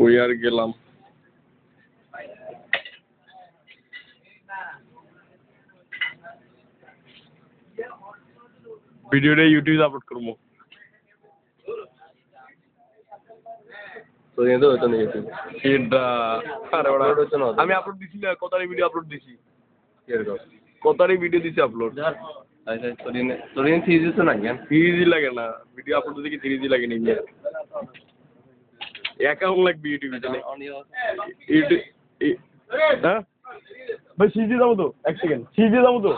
ওই আর গেলাম। ভিডিওটা ইউটিউবে আপলোড করবো। তো কিন্তু হতো না ইউটিউব। এটা আরে ওরা আপলোড হচ্ছে না তো। আমি আপলোড দিছি না, কতারি ভিডিও আপলোড দিছি। কিরকম? কতারি ভিডিও দিছি আপলোড। আচ্ছা তোরিনে সিরিজ তো না কেন? সিরিজই লাগে না, ভিডিও আপলোড দিতে কি সিরিজই লাগে না। অ্যাকাউন্ট লাগবে ইউটিউবে জানে। ইউটিউব হ্যাঁ ভাই সিরিজে যাবো তো, এক সেকেন্ড সিরিজে যাবো তো।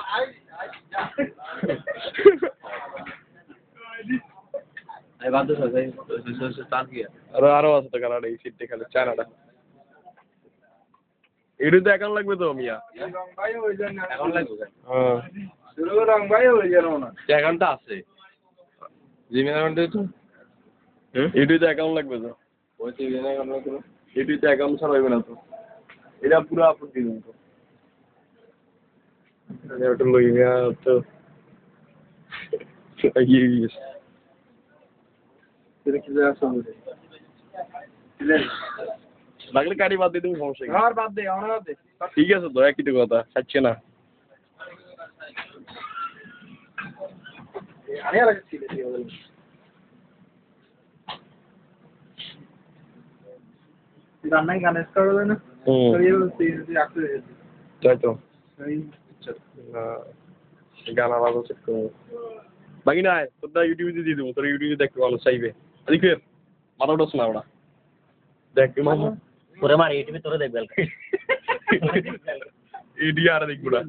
আই বাদ দে ভাই স্টার্ট কিয়া। আরো আছে তো কানাডা, এই সিটটা খালি চায়নাটা। ইউটিউবে অ্যাকাউন্ট লাগবে তো মিয়া। এখন লাগবে কেন? হ্যাঁ অ্যাকাউন্টটা আছে। জিমেল অ্যাকাউন্ট দে তো। ইউটিউবে অ্যাকাউন্ট লাগবে তো। ওই জিমেল অ্যাকাউন্ট তো। ইউটিউবে অ্যাকাউন্ট ছাড়া হইবে না তো। এটা পুরো আপলোড দিয়ে দেবো তো। এটা লই মিয়া তো ইয়ে লাগলে কাটি বাদ দিয়ে দেবো, সমস্যা কি? বাদ দে আমার বাদ দে। ঠিক আছে তো, একই তো কথা, ছাড়ছে না। রান্নায় গান করা যায় না? তাই তো গান আলাদা চেক করবো। বাকি নাই তোরটা ইউটিউবে দিয়ে দেবো, তোর ইউটিউবে দেখতে ভালো চাইবে। দেখবে মাথা উঠাস না ওরা দেখ মামা তোরে মার ইউটিউবে তোরে দেখবে এডি আর দেখবো না।